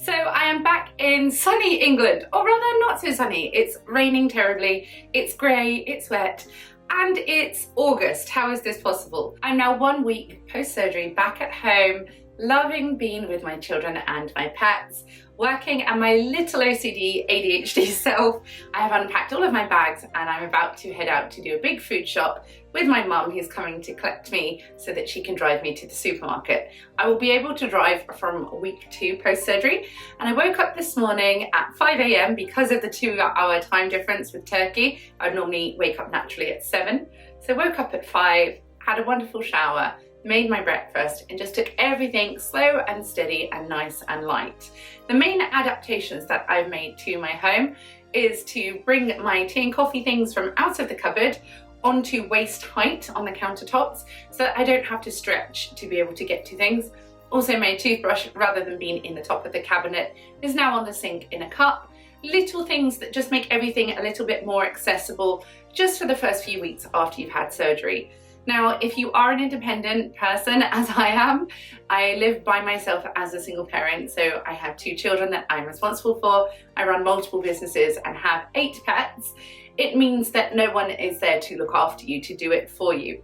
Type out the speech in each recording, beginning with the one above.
So I am back in sunny England, or rather not so sunny. It's raining terribly, it's grey, it's wet, and it's August. How is this possible? I'm now 1 week post-surgery back at home, loving being with my children and my pets, working at my little OCD ADHD self. I have unpacked all of my bags and I'm about to head out to do a big food shop with my mum, who's coming to collect me so that she can drive me to the supermarket. I will be able to drive from week 2 post-surgery, and I woke up this morning at 5 a.m. because of the 2-hour time difference with Turkey. I'd normally wake up naturally at 7. So I woke up at 5, had a wonderful shower, made my breakfast, and just took everything slow and steady and nice and light. The main adaptations that I've made to my home is to bring my tea and coffee things from out of the cupboard onto waist height on the countertops so that I don't have to stretch to be able to get to things. Also, my toothbrush, rather than being in the top of the cabinet, is now on the sink in a cup. Little things that just make everything a little bit more accessible just for the first few weeks after you've had surgery. Now, if you are an independent person, as I am, I live by myself as a single parent, so I have 2 children that I'm responsible for. I run multiple businesses and have 8 pets. It means that no one is there to look after you, to do it for you.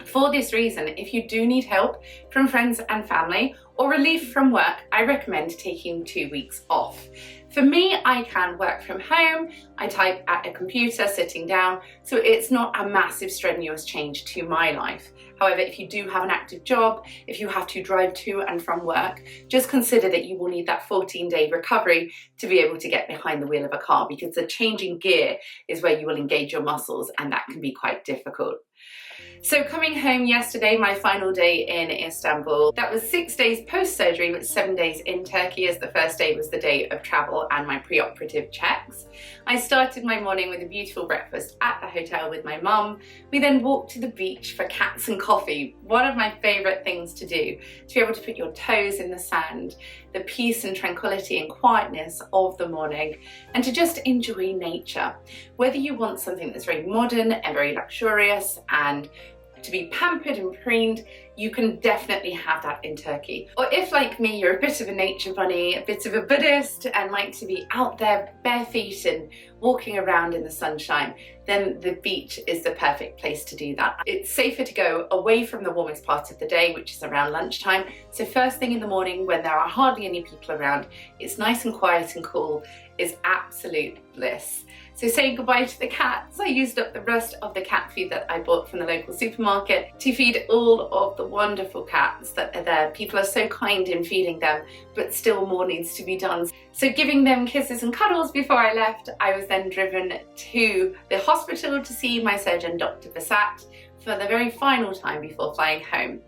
For this reason, if you do need help from friends and family or relief from work, I recommend taking 2 weeks off. For me, I can work from home, I type at a computer sitting down, so it's not a massive strenuous change to my life. However, if you do have an active job, if you have to drive to and from work, just consider that you will need that 14-day recovery to be able to get behind the wheel of a car, because the changing gear is where you will engage your muscles, and that can be quite difficult. So coming home yesterday, my final day in Istanbul, that was 6 days post-surgery, with 7 days in Turkey, as the first day was the day of travel and my pre-operative checks. I started my morning with a beautiful breakfast at the hotel with my mum. We then walked to the beach for cats and coffee, one of my favourite things to do, to be able to put your toes in the sand, the peace and tranquility and quietness of the morning, and to just enjoy nature. Whether you want something that's very modern and very luxurious and to be pampered and preened, you can definitely have that in Turkey. Or if, like me, you're a bit of a nature bunny, a bit of a Buddhist, and like to be out there bare feet and walking around in the sunshine, then the beach is the perfect place to do that. It's safer to go away from the warmest part of the day, which is around lunchtime. So first thing in the morning, when there are hardly any people around, it's nice and quiet and cool, is absolute bliss. So saying goodbye to the cats, I used up the rest of the cat food that I bought from the local supermarket to feed all of the wonderful cats that are there. People are so kind in feeding them, but still more needs to be done. So giving them kisses and cuddles before I left, I was then driven to the hospital to see my surgeon, Dr. Basat, for the very final time before flying home.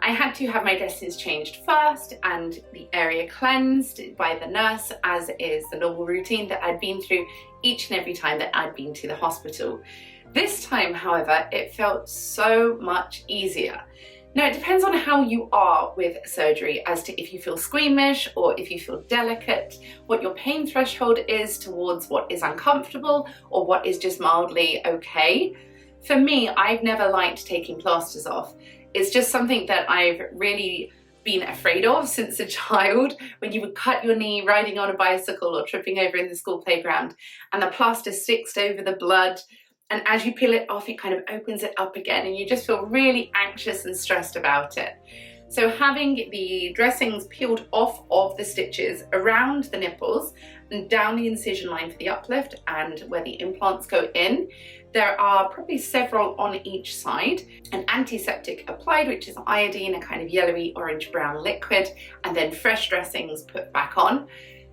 I had to have my dressings changed first and the area cleansed by the nurse, as is the normal routine that I'd been through each and every time that I'd been to the hospital. This time, however, it felt so much easier. Now, it depends on how you are with surgery as to if you feel squeamish or if you feel delicate, what your pain threshold is towards what is uncomfortable or what is just mildly okay. For me, I've never liked taking plasters off. It's just something that I've really been afraid of since a child, when you would cut your knee riding on a bicycle or tripping over in the school playground and the plaster sticks over the blood, and as you peel it off it kind of opens it up again and you just feel really anxious and stressed about it. So having the dressings peeled off of the stitches around the nipples and down the incision line for the uplift and where the implants go in, there are probably several on each side. An antiseptic applied, which is iodine, a kind of yellowy orange brown liquid, and then fresh dressings put back on.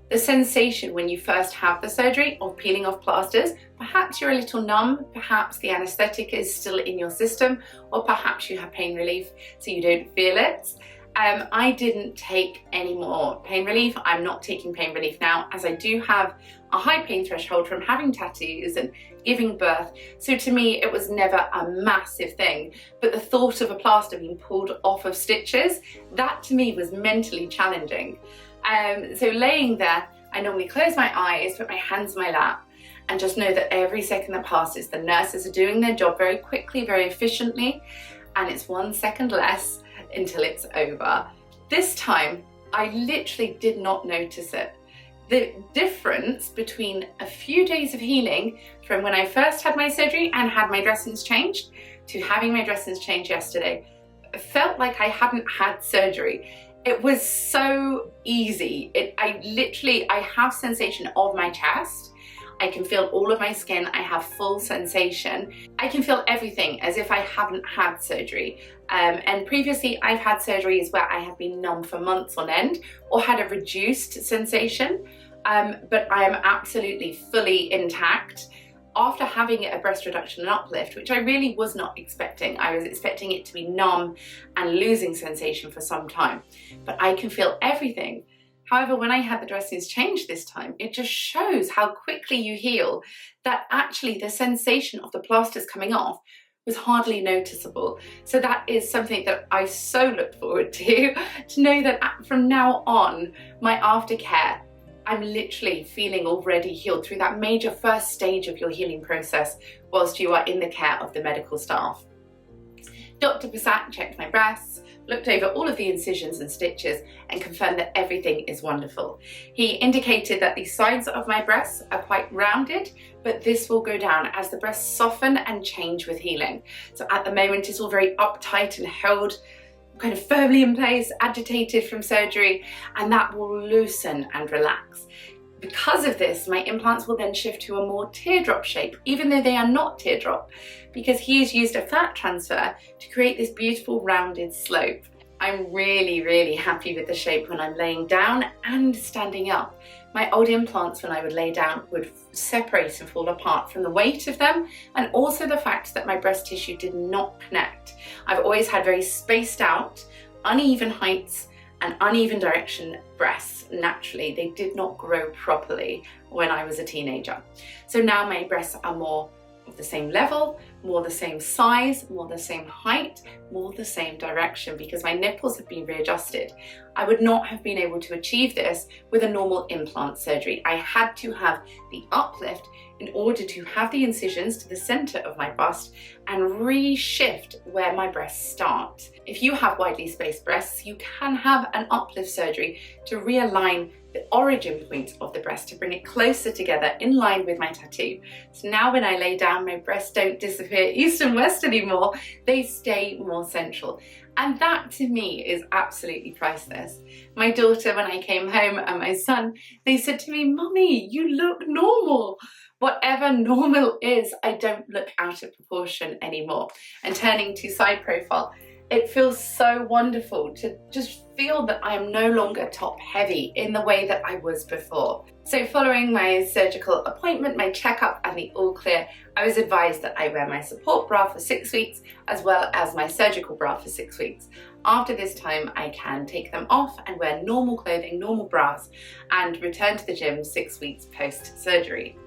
The sensation when you first have the surgery of peeling off plasters, perhaps you're a little numb, perhaps the anaesthetic is still in your system, or perhaps you have pain relief so you don't feel it. I didn't take any more pain relief. I'm not taking pain relief now, as I do have a high pain threshold from having tattoos and giving birth. So to me, it was never a massive thing. But the thought of a plaster being pulled off of stitches, that to me was mentally challenging. So laying there, I normally close my eyes, put my hands in my lap, and just know that every second that passes, the nurses are doing their job very quickly, very efficiently, and it's 1 second less until it's over. This time, I literally did not notice it. The difference between a few days of healing from when I first had my surgery and had my dressings changed to having my dressings changed yesterday, it felt like I hadn't had surgery. It was so easy. I have sensation of my chest. I can feel all of my skin. I have full sensation. I can feel everything as if I haven't had surgery. And previously I've had surgeries where I have been numb for months on end or had a reduced sensation, but I am absolutely fully intact. After having a breast reduction and uplift, which I really was not expecting. I was expecting it to be numb and losing sensation for some time, but I can feel everything. However, when I had the dressings changed this time, it just shows how quickly you heal, that actually the sensation of the plasters coming off was hardly noticeable. So that is something that I so look forward to know that from now on, my aftercare, I'm literally feeling already healed through that major first stage of your healing process whilst you are in the care of the medical staff. Dr. Basat checked my breasts, looked over all of the incisions and stitches and confirmed that everything is wonderful. He indicated that the sides of my breasts are quite rounded, but this will go down as the breasts soften and change with healing. So at the moment it's all very uptight and held kind of firmly in place, agitated from surgery, and that will loosen and relax. Because of this, my implants will then shift to a more teardrop shape, even though they are not teardrop, because he has used a fat transfer to create this beautiful rounded slope. I'm really, really happy with the shape when I'm laying down and standing up. My old implants, when I would lay down, would separate and fall apart from the weight of them, and also the fact that my breast tissue did not connect. I've always had very spaced out, uneven heights and uneven direction breasts. Naturally, they did not grow properly when I was a teenager. So now my breasts are more of the same level, more the same size, more the same height, more the same direction, because my nipples have been readjusted. I would not have been able to achieve this with a normal implant surgery. I had to have the uplift in order to have the incisions to the center of my bust and reshift where my breasts start. If you have widely spaced breasts, you can have an uplift surgery to realign the origin point of the breast to bring it closer together in line with my tattoo. So now when I lay down, my breasts don't disappear east and west anymore, they stay more central. And that to me is absolutely priceless. My daughter, when I came home, and my son, they said to me, "Mummy, you look normal." Whatever normal is, I don't look out of proportion anymore. And turning to side profile, it feels so wonderful to just feel that I am no longer top heavy in the way that I was before. So following my surgical appointment, my checkup and the all clear, I was advised that I wear my support bra for 6 weeks as well as my surgical bra for 6 weeks. After this time, I can take them off and wear normal clothing, normal bras, and return to the gym 6 weeks post-surgery.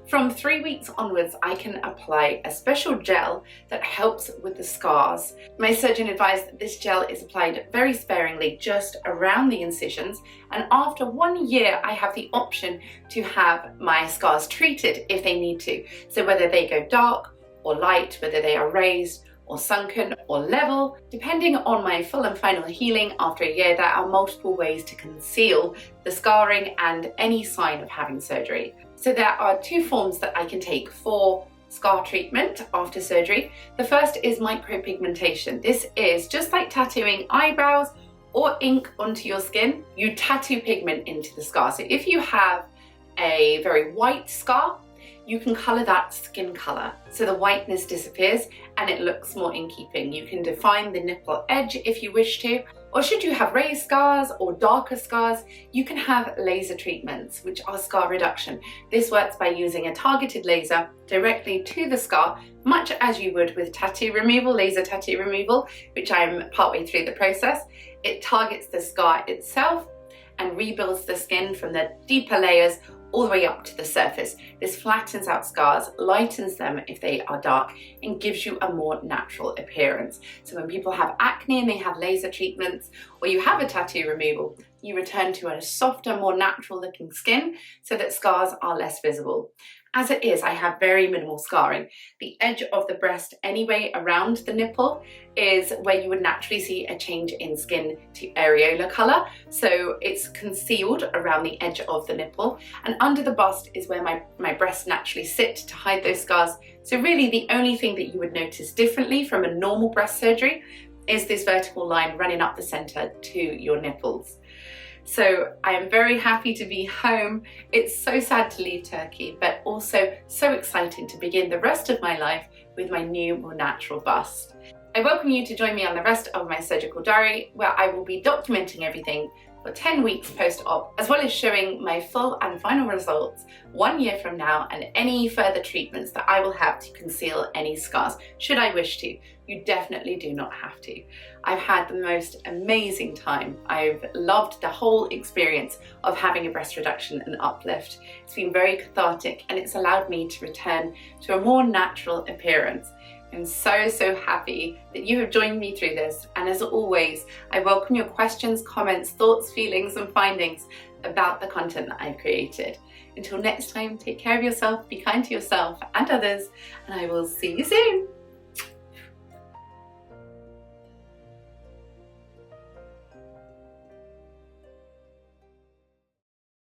From 3 weeks onwards, I can apply a special gel that helps with the scars. My surgeon advised that this gel is applied very sparingly just around the incisions, and after 1 year I have the option to have my scars treated if they need to. So whether they go dark or light, whether they are raised or sunken or level, depending on my full and final healing after a year, there are multiple ways to conceal the scarring and any sign of having surgery. So there are 2 forms that I can take for scar treatment after surgery. The first is micropigmentation. This is just like tattooing eyebrows or ink onto your skin. You tattoo pigment into the scar. So if you have a very white scar, you can colour that skin colour so the whiteness disappears and it looks more in keeping. You can define the nipple edge if you wish to, or should you have raised scars or darker scars, you can have laser treatments, which are scar reduction. This works by using a targeted laser directly to the scar, much as you would with tattoo removal, laser tattoo removal, which I'm partway through the process. It targets the scar itself and rebuilds the skin from the deeper layers all the way up to the surface. This flattens out scars, lightens them if they are dark, and gives you a more natural appearance. So when people have acne and they have laser treatments, or you have a tattoo removal, you return to a softer, more natural looking skin so that scars are less visible. As it is, I have very minimal scarring. The edge of the breast anyway around the nipple is where you would naturally see a change in skin to areola colour. So it's concealed around the edge of the nipple, and under the bust is where my breasts naturally sit to hide those scars. So really the only thing that you would notice differently from a normal breast surgery is this vertical line running up the centre to your nipples. So I am very happy to be home. It's so sad to leave Turkey, but also so exciting to begin the rest of my life with my new, more natural bust. I welcome you to join me on the rest of my surgical diary, where I will be documenting everything for 10 weeks post-op, as well as showing my full and final results 1 year from now and any further treatments that I will have to conceal any scars, should I wish to. You definitely do not have to. I've had the most amazing time. I've loved the whole experience of having a breast reduction and uplift. It's been very cathartic, and it's allowed me to return to a more natural appearance. I'm so happy that you have joined me through this, and as always, I welcome your questions, comments, thoughts, feelings and findings about the content that I've created. Until next time, take care of yourself, be kind to yourself and others, and I will see you soon.